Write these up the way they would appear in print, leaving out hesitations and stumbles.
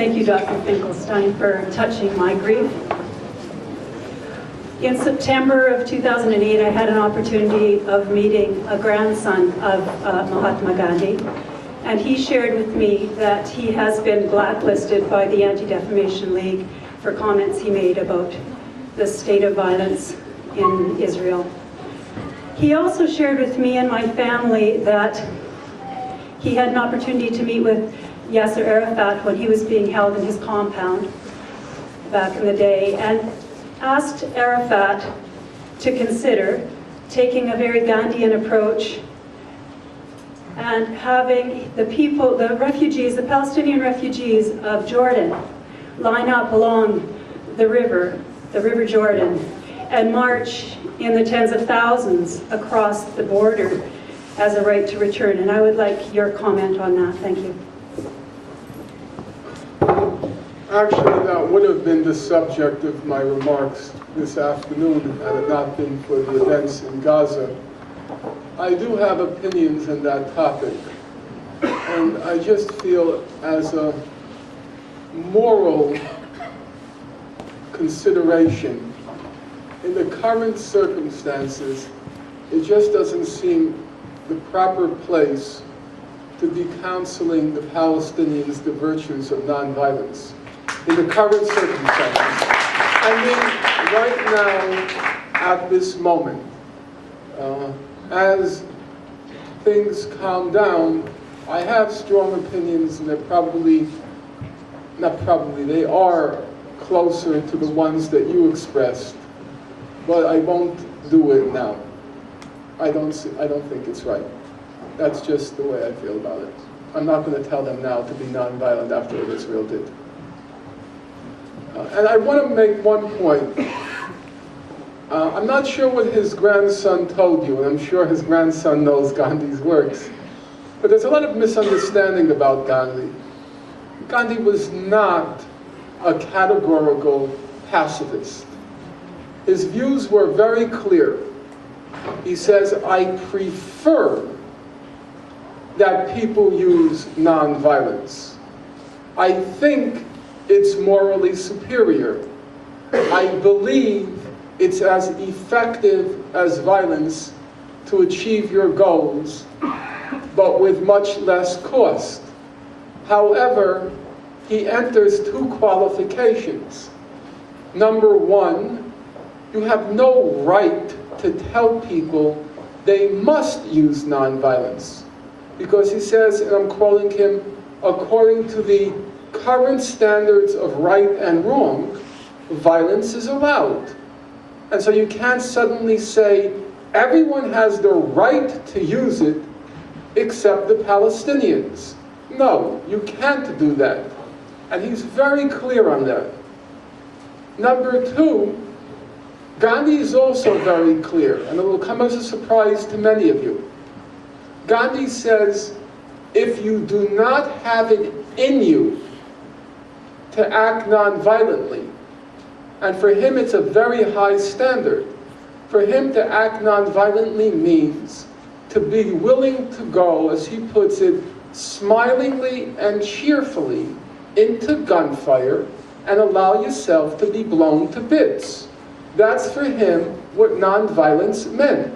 Thank you, Dr. Finkelstein, for touching my grief. In September of 2008, I had an opportunity of meeting a grandson of Mahatma Gandhi, and he shared with me that he has been blacklisted by the Anti-Defamation League for comments he made about the state of violence in Israel. He also shared with me and my family that he had an opportunity to meet with Yasser Arafat when he was being held in his compound back in the day, and asked Arafat to consider taking a very Gandhian approach and having the people, the refugees, the Palestinian refugees of Jordan, line up along the river Jordan, and march in the tens of thousands across the border as a right to return. And I would like your comment on that. Thank you. Actually, that would have been the subject of my remarks this afternoon had it not been for the events in Gaza. I do have opinions on that topic, and I just feel as a moral consideration, in the current circumstances, it just doesn't seem the proper place to be counseling the Palestinians the virtues of nonviolence. In the current circumstances. I mean, right now, at this moment, as things calm down, I have strong opinions, and they are closer to the ones that you expressed, but I won't do it now. I don't think it's right. That's just the way I feel about it. I'm not going to tell them now to be nonviolent after what Israel did. And I want to make one point. I'm not sure what his grandson told you, and I'm sure his grandson knows Gandhi's works, but there's a lot of misunderstanding about Gandhi. Gandhi was not a categorical pacifist. His views were very clear. He says, I prefer that people use nonviolence. I think it's morally superior. I believe it's as effective as violence to achieve your goals, but with much less cost. However, he enters two qualifications. Number one, you have no right to tell people they must use nonviolence. Because he says, and I'm quoting him, according to the current standards of right and wrong, violence is allowed. And so you can't suddenly say everyone has the right to use it except the Palestinians. No, you can't do that. And he's very clear on that. Number two, Gandhi is also very clear, and it will come as a surprise to many of you. Gandhi says, if you do not have it in you to act non-violently, and for him it's a very high standard. For him to act non-violently means to be willing to go, as he puts it, smilingly and cheerfully into gunfire and allow yourself to be blown to bits. That's for him what non-violence meant.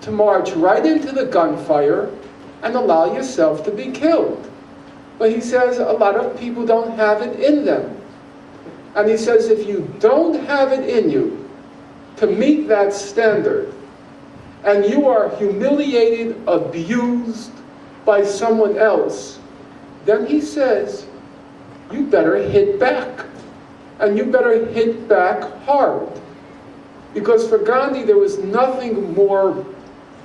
To march right into the gunfire and allow yourself to be killed. But he says a lot of people don't have it in them. And he says if you don't have it in you to meet that standard, and you are humiliated, abused by someone else, then he says, you better hit back. And you better hit back hard. Because for Gandhi, there was nothing more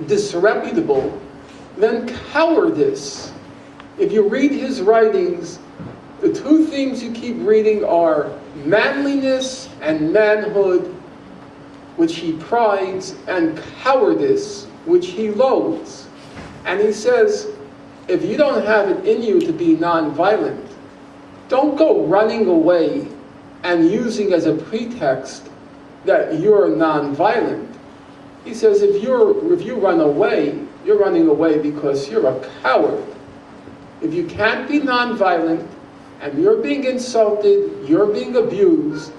disreputable than cowardice. If you read his writings, the two themes you keep reading are manliness and manhood, which he prides, and cowardice, which he loathes. And he says, if you don't have it in you to be nonviolent, don't go running away and using as a pretext that you're nonviolent. He says if you run away, you're running away because you're a coward. If you can't be nonviolent, and you're being insulted, you're being abused,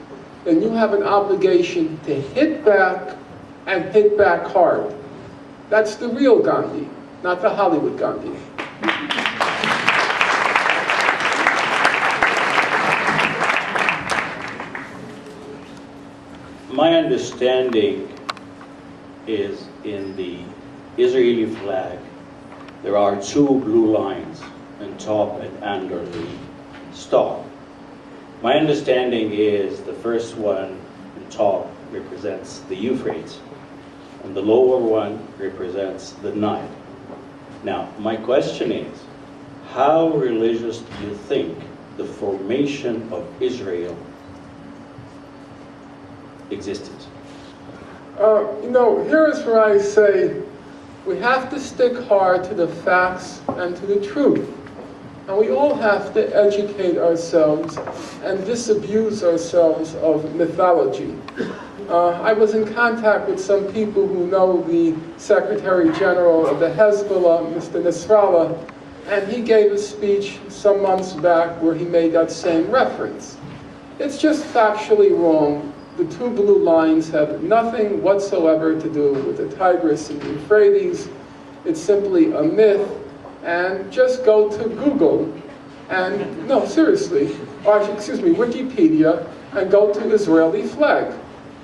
then you have an obligation to hit back and hit back hard. That's the real Gandhi, not the Hollywood Gandhi. My understanding is in the Israeli flag, there are two blue lines on top and under the star. My understanding is the first one on top represents the Euphrates, and the lower one represents the Nile. Now, my question is, how religious do you think the formation of Israel existed? Here's where I say we have to stick hard to the facts and to the truth. And we all have to educate ourselves and disabuse ourselves of mythology. I was in contact with some people who know the Secretary General of the Hezbollah, Mr. Nasrallah, and he gave a speech some months back where he made that same reference. It's just factually wrong. The two blue lines have nothing whatsoever to do with the Tigris and Euphrates. It's simply a myth. And just go to Google and, no, seriously, or excuse me, Wikipedia, and go to Israeli flag.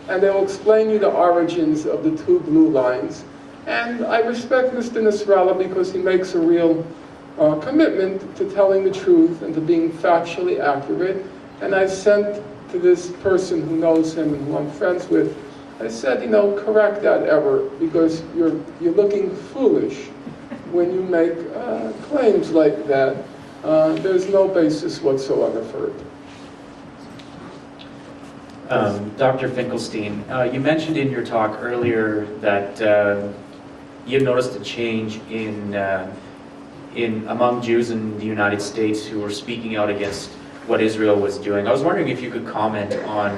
And they'll explain you the origins of the two blue lines. And I respect Mr. Nasrallah because he makes a real commitment to telling the truth and to being factually accurate. And I sent to this person who knows him and who I'm friends with, I said, correct that error because you're looking foolish when you make claims like that. There's no basis whatsoever for it. Dr. Finkelstein, you mentioned in your talk earlier that you noticed a change in among Jews in the United States who were speaking out against what Israel was doing. I was wondering if you could comment on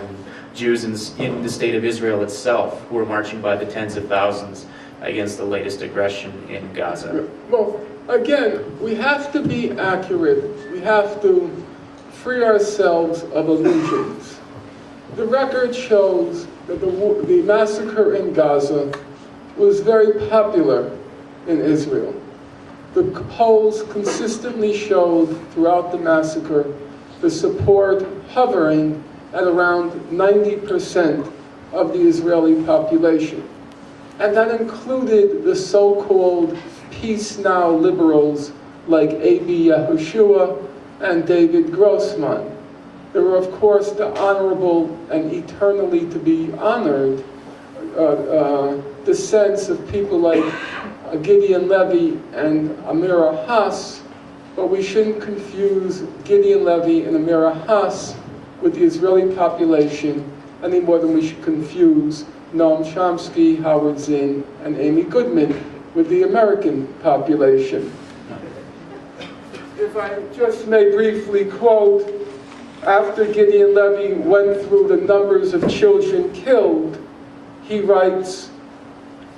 Jews in the state of Israel itself who were marching by the tens of thousands against the latest aggression in Gaza. Well, again, we have to be accurate. We have to free ourselves of illusions. The record shows that the massacre in Gaza was very popular in Israel. The polls consistently showed throughout the massacre the support hovering at around 90% of the Israeli population. And that included the so-called Peace Now liberals like A.B. Yehoshua and David Grossman. There were, of course, the honorable and eternally to be honored descents of people like Gideon Levy and Amira Haas, but we shouldn't confuse Gideon Levy and Amira Haas with the Israeli population any more than we should confuse Noam Chomsky, Howard Zinn, and Amy Goodman with the American population. If I just may briefly quote, after Gideon Levy went through the numbers of children killed, he writes,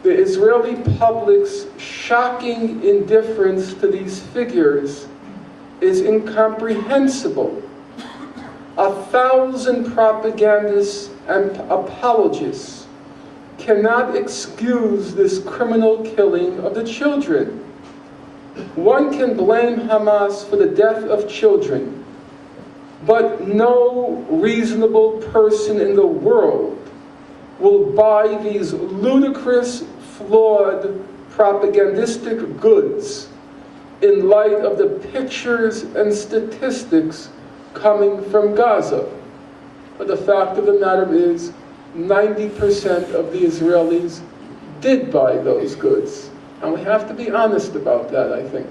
"The Israeli public's shocking indifference to these figures is incomprehensible. 1,000 propagandists and apologists cannot excuse this criminal killing of the children. One can blame Hamas for the death of children, but no reasonable person in the world will buy these ludicrous, flawed, propagandistic goods in light of the pictures and statistics coming from Gaza. But the fact of the matter is, 90% of the Israelis did buy those goods. And we have to be honest about that, I think."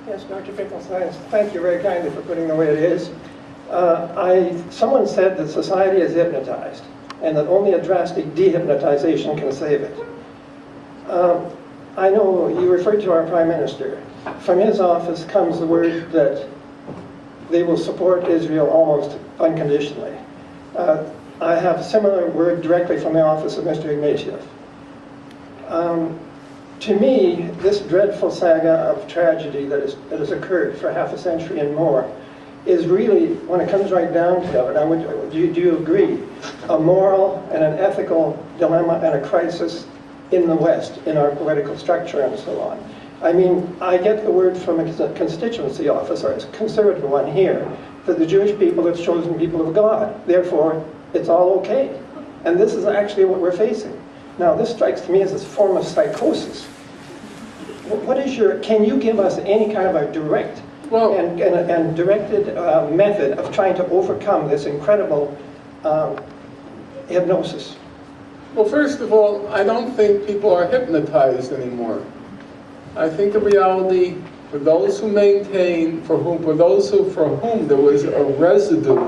Yes, Dr. Finkelstein, thank you very kindly for putting it the way it is. Someone said that society is hypnotized and that only a drastic dehypnotization can save it. I know you referred to our Prime Minister. From his office comes the word that they will support Israel almost unconditionally. I have a similar word directly from the office of Mr. Ignatieff. To me, this dreadful saga of tragedy that has occurred for half a century and more is really, when it comes right down to it, do you agree, a moral and an ethical dilemma and a crisis in the West, in our political structure and so on. I mean, I get the word from a constituency office, or a conservative one here, that the Jewish people have chosen people of God. Therefore, it's all okay. And this is actually what we're facing. Now, this strikes to me as a form of psychosis. What is can you give us any kind of a direct and directed method of trying to overcome this incredible hypnosis? Well, first of all, I don't think people are hypnotized anymore. I think the reality, for those who maintain, for whom there was a residue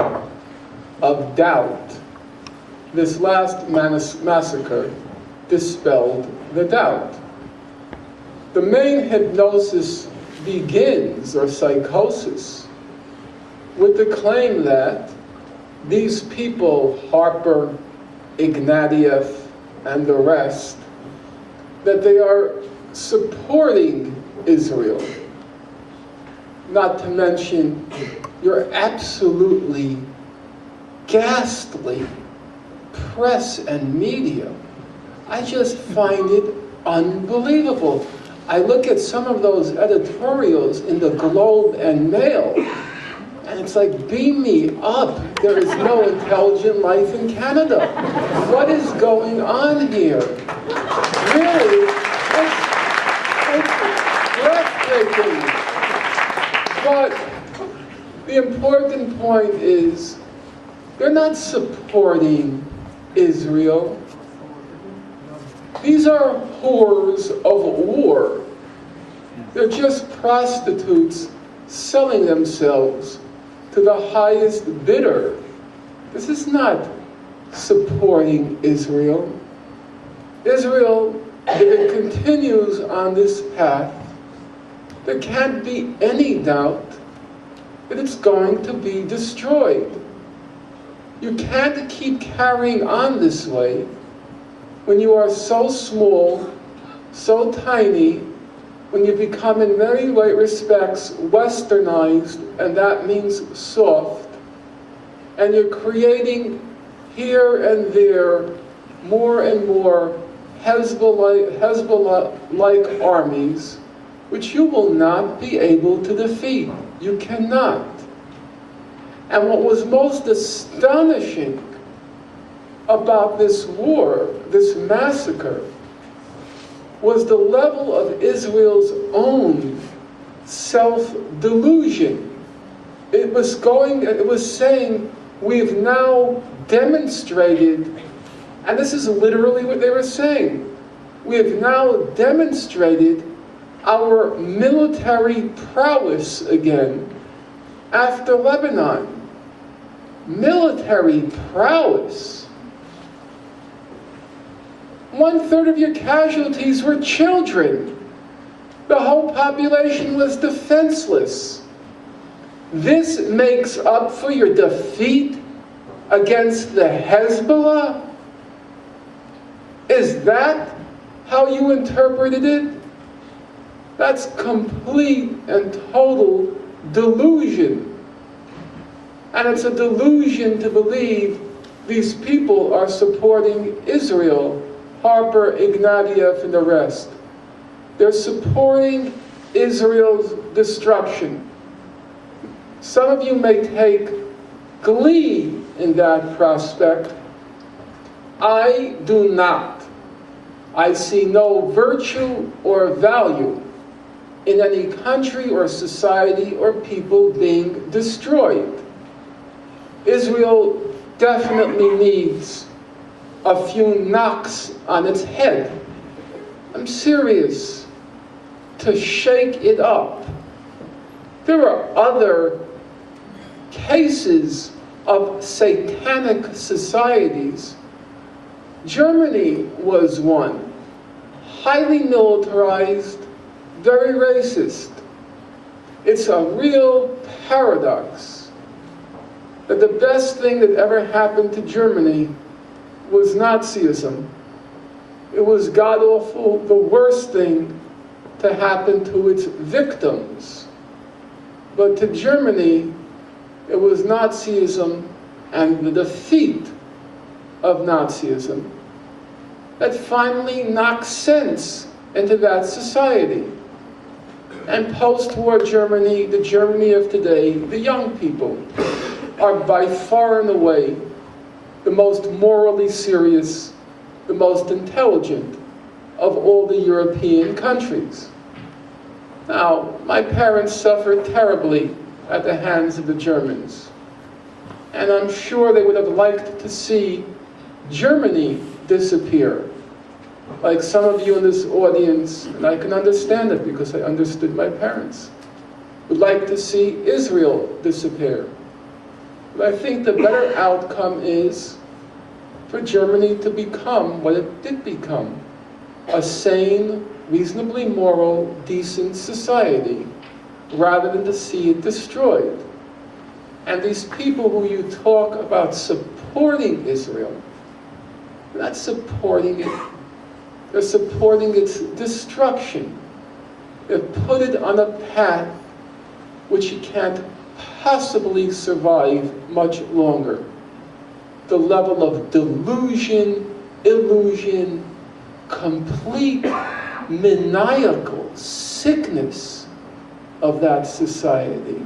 of doubt, this last massacre dispelled the doubt. The main hypnosis begins, or psychosis, with the claim that these people, Harper, Ignatieff, and the rest, that they are supporting Israel. Not to mention your absolutely ghastly press and media. I just find it unbelievable. I look at some of those editorials in the Globe and Mail, and it's like, beam me up. There is no intelligent life in Canada. What is going on here? Really, it's breathtaking. But the important point is, they're not supporting Israel. These are whores of war. They're just prostitutes selling themselves to the highest bidder. This is not supporting Israel. Israel, if it continues on this path, there can't be any doubt that it's going to be destroyed. You can't keep carrying on this way when you are so small, so tiny, when you become in many respects westernized, and that means soft, and you're creating here and there more and more Hezbollah-like armies, which you will not be able to defeat. You cannot. And what was most astonishing about this war, this massacre, was the level of Israel's own self-delusion. It was saying, we've now demonstrated, and this is literally what they were saying, we have now demonstrated our military prowess again after Lebanon. Military prowess. 1/3 of your casualties were children. The whole population was defenseless. This makes up for your defeat against the Hezbollah? Is that how you interpreted it? That's complete and total delusion. And it's a delusion to believe these people are supporting Israel, Harper, Ignatieff, and the rest. They're supporting Israel's destruction. Some of you may take glee in that prospect. I do not. I see no virtue or value in any country or society or people being destroyed. Israel definitely needs a few knocks on its head. I'm serious. To shake it up. There are other cases of satanic societies. Germany was one. Highly militarized, very racist. It's a real paradox that the best thing that ever happened to Germany was Nazism. It was god-awful, the worst thing to happen to its victims. But to Germany, it was Nazism and the defeat of Nazism that finally knocked sense into that society. And post-war Germany, the Germany of today, the young people are by far and away the most morally serious, the most intelligent of all the European countries. Now, my parents suffered terribly at the hands of the Germans. And I'm sure they would have liked to see Germany disappear. Like some of you in this audience, and I can understand it because I understood my parents, would like to see Israel disappear. But I think the better outcome is for Germany to become what it did become, a sane, reasonably moral, decent society, rather than to see it destroyed. And these people who you talk about supporting Israel, they're not supporting it, they're supporting its destruction. They've put it on a path which it can't possibly survive much longer. The level of delusion, illusion, complete maniacal sickness of that society.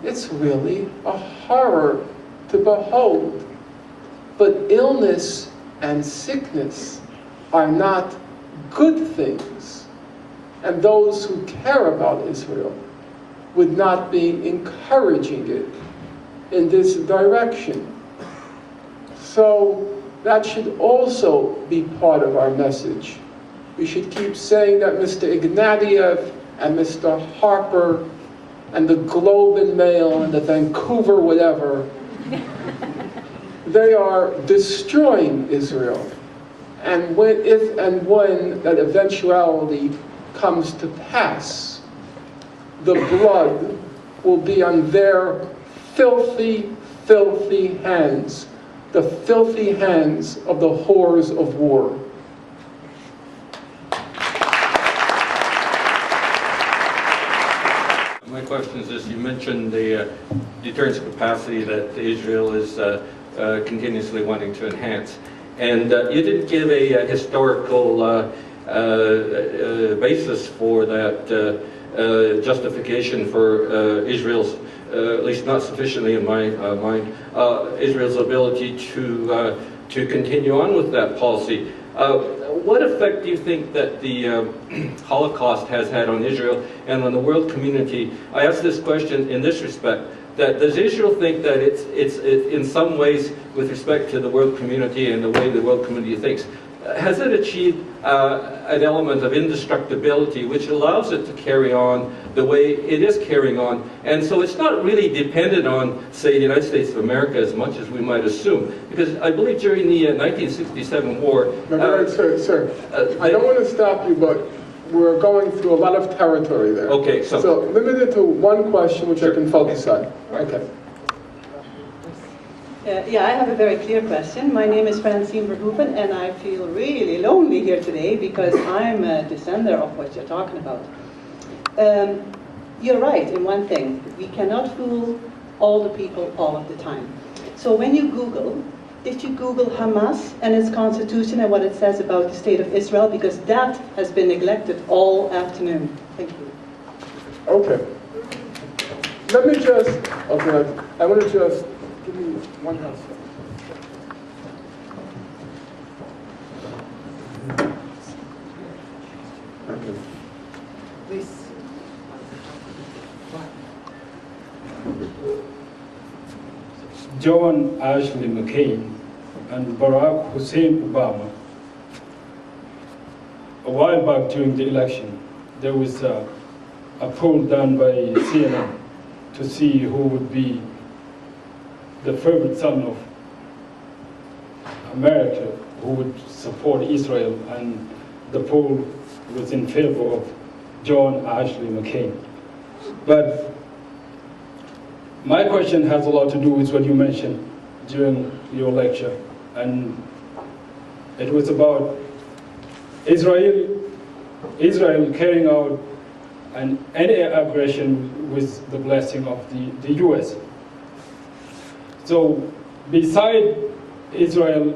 It's really a horror to behold. But illness and sickness are not good things. And those who care about Israel would not be encouraging it in this direction. So that should also be part of our message. We should keep saying that Mr. Ignatieff and Mr. Harper and the Globe and Mail and the Vancouver whatever, they are destroying Israel. And if and when that eventuality comes to pass, the blood will be on their filthy, filthy hands, the filthy hands of the whores of war. My question is this: you mentioned the deterrence capacity that Israel is continuously wanting to enhance. And you didn't give a historical basis for that justification for Israel's, at least not sufficiently in my mind, Israel's ability to continue on with that policy. What effect do you think that the Holocaust has had on Israel and on the world community? I ask this question in this respect. That does Israel think that it's in some ways, with respect to the world community and the way the world community thinks, has it achieved an element of indestructibility which allows it to carry on the way it is carrying on? And so it's not really dependent on, say, the United States of America as much as we might assume. Because I believe during the 1967 war... Sir, I don't want to stop you, but we're going through a lot of territory there. Okay, so limit it to one question which I can focus on. Okay. Yeah, I have a very clear question. My name is Francine Verhoeven, and I feel really lonely here today because I'm a descender of what you're talking about. You're right in one thing. We cannot fool all the people all of the time. So when you Google, if you Google Hamas and its constitution and what it says about the state of Israel, because that has been neglected all afternoon. Thank you. Okay. Let me just, okay, I want to just, give me one house. Okay. Please. John Ashley McCain and Barack Hussein Obama, a while back during the election, there was a poll done by CNN to see who would be the favorite son of America who would support Israel, and the poll was in favor of John Ashley McCain. But my question has a lot to do with what you mentioned during your lecture, and it was about Israel carrying out any aggression with the blessing of the US. So beside Israel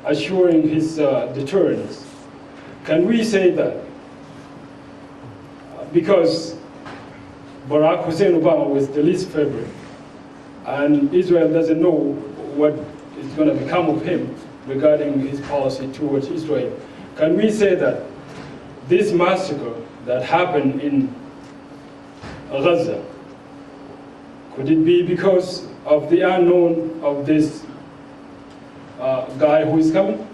assuring his deterrence, can we say that because Barack Hussein Obama was the least favorite, and Israel doesn't know what is going to become of him regarding his policy towards Israel, can we say that this massacre that happened in Gaza, could it be because of the unknown of this guy who is coming?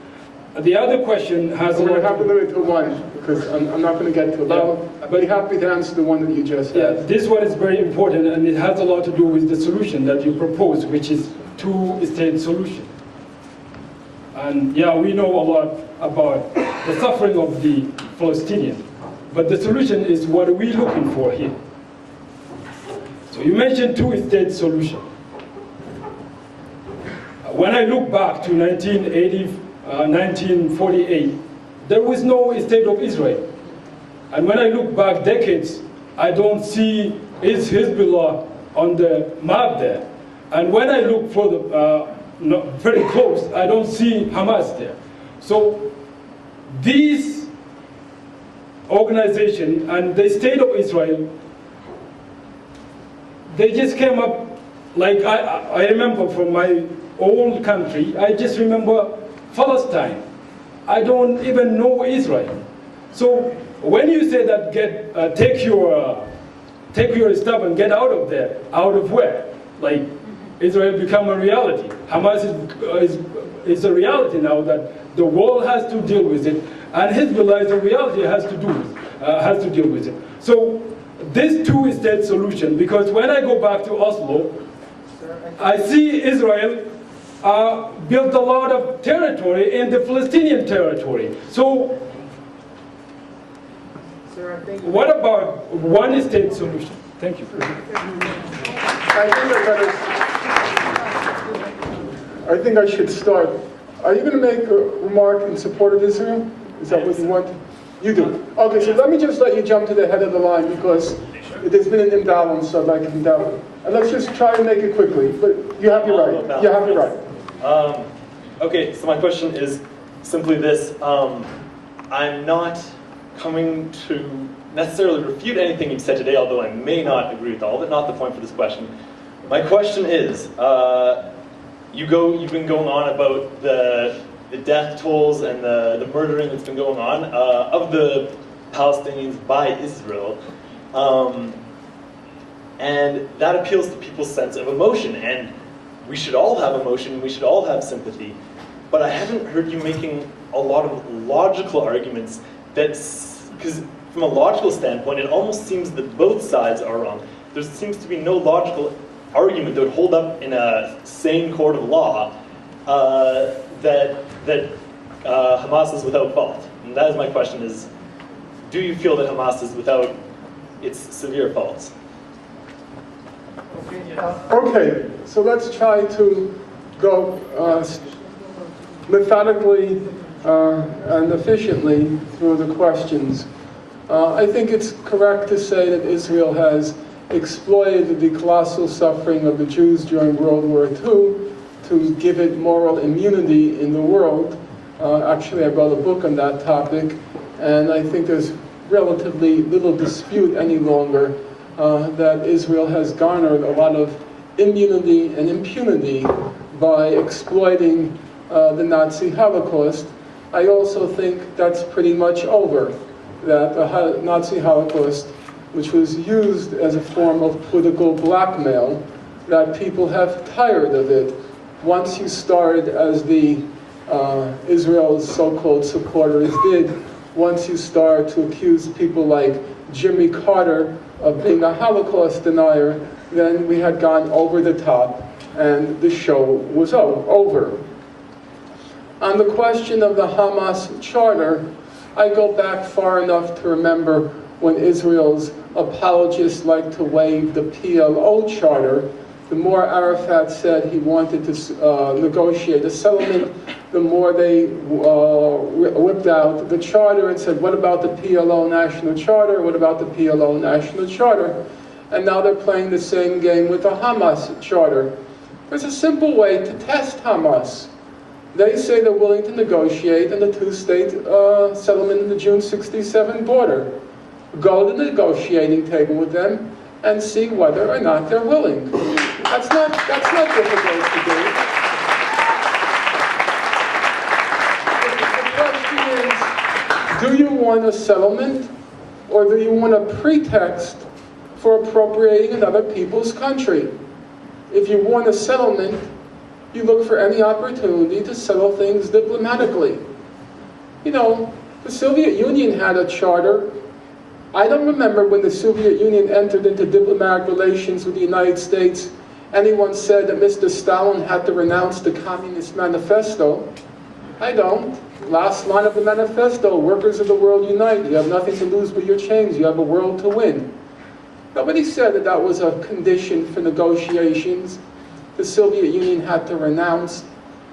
The other question has I'm going to have to limit to one, because I'm not going to get to it. But I'd be happy to answer the one that you just asked. Yeah, this one is very important, and it has a lot to do with the solution that you propose, which is two-state solution. And yeah, we know a lot about the suffering of the Palestinians, but the solution is what are we looking for here? So you mentioned two-state solution. When I look back to 1948, there was no state of Israel. And when I look back decades, I don't see Hezbollah on the map there. And when I look very close, I don't see Hamas there. So these organization and the state of Israel, they just came up, like I remember from my old country, I just remember Palestine. I don't even know Israel. So when you say that take your stuff and get out of there, out of where? Like Israel become a reality. Hamas is a reality now that the world has to deal with it, and Hezbollah is a reality has to deal with it. So this two-state solution, because when I go back to Oslo, I see Israel built a lot of territory in the Palestinian territory. So what about one-state solution? Thank you. I think I should start. Are you going to make a remark in support of Israel? Is that what you want? You do. Okay, so let me just let you jump to the head of the line, because there's been an imbalance, so I'd like to endeavor. And let's just try and make it quickly, but you have your right. You have your right. Okay, so my question is simply this. I'm not coming to necessarily refute anything you've said today, although I may not agree with all of it. Not the point for this question. My question is, you've been going on about the death tolls and the murdering that's been going on of the Palestinians by Israel. And that appeals to people's sense of emotion. And we should all have emotion, we should all have sympathy. But I haven't heard you making a lot of logical arguments because from a logical standpoint, it almost seems that both sides are wrong. There seems to be no logical argument that would hold up in a sane court of law that Hamas is without fault. And that is my question is, do you feel that Hamas is without its severe faults? Okay, so let's try to go methodically and efficiently through the questions. I think it's correct to say that Israel has exploited the colossal suffering of the Jews during World War II to give it moral immunity in the world. Actually, I wrote a book on that topic, and I think there's relatively little dispute any longer that Israel has garnered a lot of immunity and impunity by exploiting the Nazi Holocaust. I also think that's pretty much over, that the Nazi Holocaust, which was used as a form of political blackmail, that people have tired of it. Once you start, as the Israel's so-called supporters did, once you start to accuse people like Jimmy Carter of being a Holocaust denier, then we had gone over the top and the show was over. On the question of the Hamas charter, I go back far enough to remember when Israel's apologists like to wave the PLO charter the more Arafat said he wanted to negotiate a settlement, the more they whipped out the charter and said, what about the PLO National Charter? What about the PLO National Charter? And now they're playing the same game with the Hamas Charter. There's a simple way to test Hamas. They say they're willing to negotiate in the two-state settlement in the June 67 border. Go to the negotiating table with them and see whether or not they're willing. That's not difficult to do. The question is, do you want a settlement or do you want a pretext for appropriating another people's country? If you want a settlement, you look for any opportunity to settle things diplomatically. You know, the Soviet Union had a charter. I don't remember when the Soviet Union entered into diplomatic relations with the United States, anyone said that Mr. Stalin had to renounce the Communist Manifesto. I don't. Last line of the manifesto, workers of the world unite. You have nothing to lose but your chains. You have a world to win. Nobody said that that was a condition for negotiations. The Soviet Union had to renounce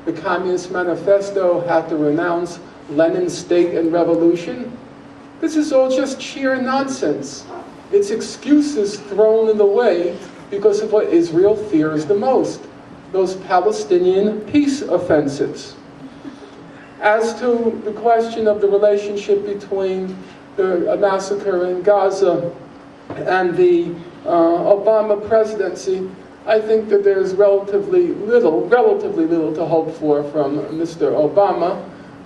the Communist Manifesto, had to renounce Lenin's State and Revolution. This is all just sheer nonsense. It's excuses thrown in the way because of what Israel fears the most, those Palestinian peace offensives. As to the question of the relationship between the massacre in Gaza and the Obama presidency, I think that there's relatively little to hope for from Mr. Obama.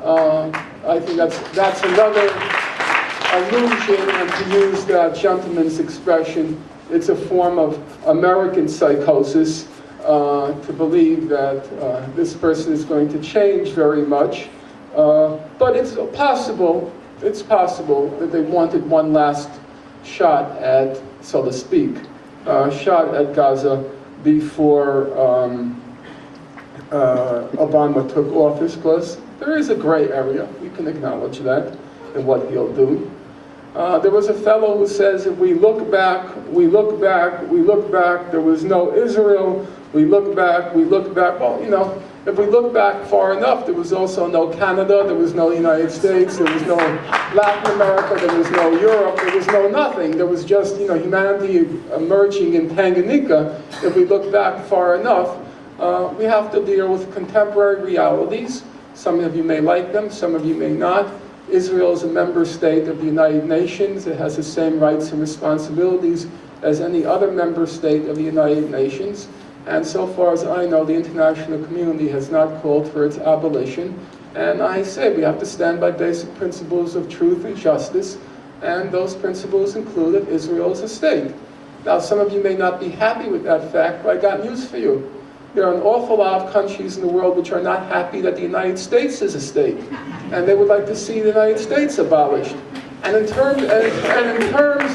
I think that's another illusion, and to use that gentleman's expression, it's a form of American psychosis to believe that this person is going to change very much. But it's possible that they wanted one last shot at, so to speak, shot at Gaza before Obama took office, because there is a gray area, we can acknowledge that, in what he'll do. There was a fellow who says, if we look back, we look back, we look back, there was no Israel, we look back, we look back. Well, you know, if we look back far enough, there was also no Canada, there was no United States, there was no Latin America, there was no Europe, there was no nothing. There was just, you know, humanity emerging in Tanganyika. If we look back far enough, we have to deal with contemporary realities. Some of you may like them, some of you may not. Israel is a member state of the United Nations. It has the same rights and responsibilities as any other member state of the United Nations. And so far as I know, the international community has not called for its abolition. And I say we have to stand by basic principles of truth and justice, and those principles include that Israel is a state. Now, some of you may not be happy with that fact, but I got news for you. There are an awful lot of countries in the world which are not happy that the United States is a state, and they would like to see the United States abolished. And in terms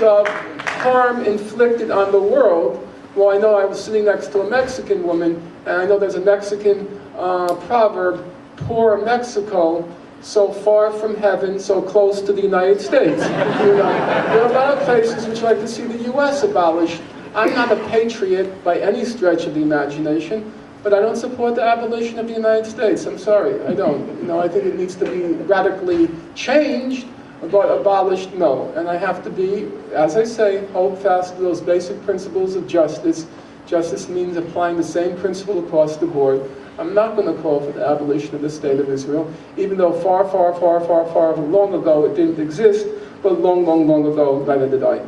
of harm inflicted on the world, well, I know I was sitting next to a Mexican woman, and I know there's a Mexican proverb, poor Mexico, so far from heaven, so close to the United States. You know, there are a lot of places which like to see the U.S. abolished. I'm not a patriot by any stretch of the imagination, but I don't support the abolition of the United States. I'm sorry, I don't. You know, I think it needs to be radically changed, but abolished, no. And I have to be, as I say, hold fast to those basic principles of justice. Justice means applying the same principle across the board. I'm not going to call for the abolition of the state of Israel, even though far long ago it didn't exist, but long ago, neither did I.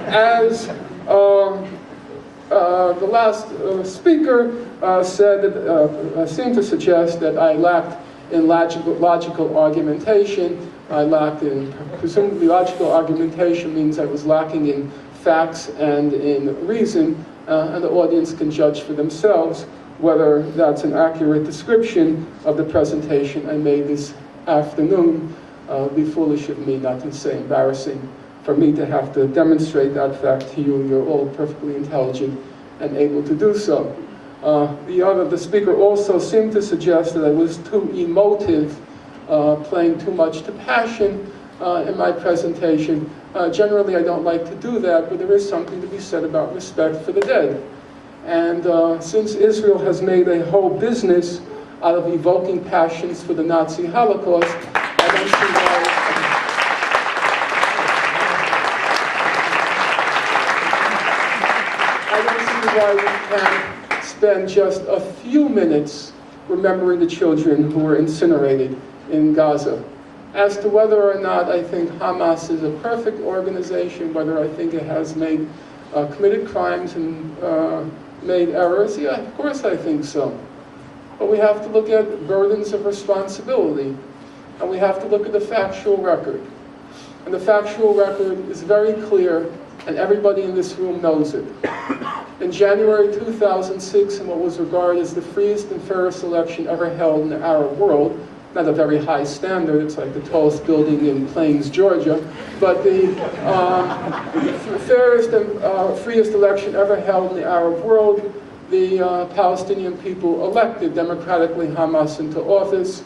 As the last speaker said, seemed to suggest that I lacked in logical argumentation. I lacked in, presumably logical argumentation means I was lacking in facts and in reason, and the audience can judge for themselves whether that's an accurate description of the presentation I made this afternoon. It would be foolish of me, not to say embarrassing, for me to have to demonstrate that fact to you. You're all perfectly intelligent and able to do so. The speaker also seemed to suggest that I was too emotive, playing too much to passion in my presentation. Generally, I don't like to do that, but there is something to be said about respect for the dead. And since Israel has made a whole business out of evoking passions for the Nazi Holocaust, I don't see why we can't spend just a few minutes remembering the children who were incinerated in Gaza. As to whether or not I think Hamas is a perfect organization, whether I think it has committed crimes and made errors, yeah, of course I think so. But we have to look at burdens of responsibility, and we have to look at the factual record. And the factual record is very clear, and everybody in this room knows it. In January 2006, in what was regarded as the freest and fairest election ever held in the Arab world, not a very high standard, it's like the tallest building in Plains, Georgia, but the fairest and freest election ever held in the Arab world, the Palestinian people elected democratically Hamas into office.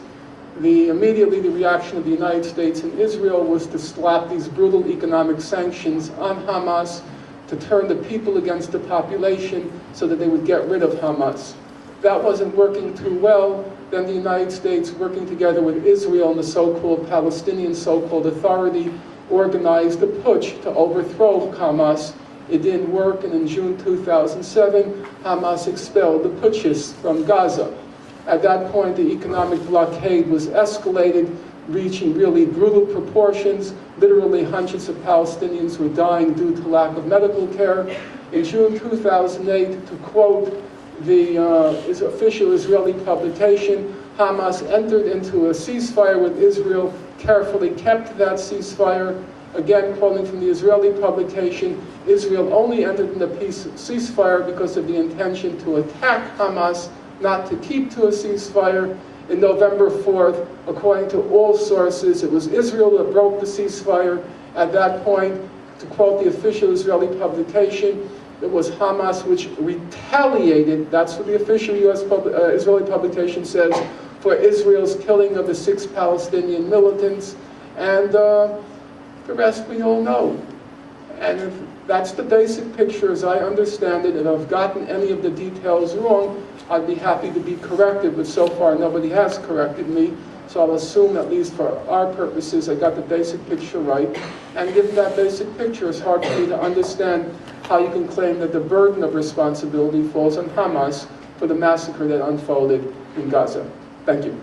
Immediately the reaction of the United States and Israel was to slap these brutal economic sanctions on Hamas, to turn the people against the population so that they would get rid of Hamas. That wasn't working too well. Then the United States, working together with Israel and the so-called Palestinian so-called authority, organized a putsch to overthrow Hamas. It didn't work, and in June 2007, Hamas expelled the putschists from Gaza. At that point, the economic blockade was escalated, reaching really brutal proportions. Literally hundreds of Palestinians were dying due to lack of medical care. In June 2008, to quote the official Israeli publication, Hamas entered into a ceasefire with Israel, carefully kept that ceasefire. Again, quoting from the Israeli publication, Israel only entered into ceasefire because of the intention to attack Hamas, not to keep to a ceasefire. In November 4th, according to all sources, it was Israel that broke the ceasefire. At that point, to quote the official Israeli publication, it was Hamas which retaliated, that's what the official Israeli publication says, for Israel's killing of the 6 Palestinian militants. And the rest we all know. And if that's the basic picture as I understand it. If I've gotten any of the details wrong, I'd be happy to be corrected, but so far nobody has corrected me. So I'll assume, at least for our purposes, I got the basic picture right. And given that basic picture, it's hard for me to understand how you can claim that the burden of responsibility falls on Hamas for the massacre that unfolded in Gaza. Thank you.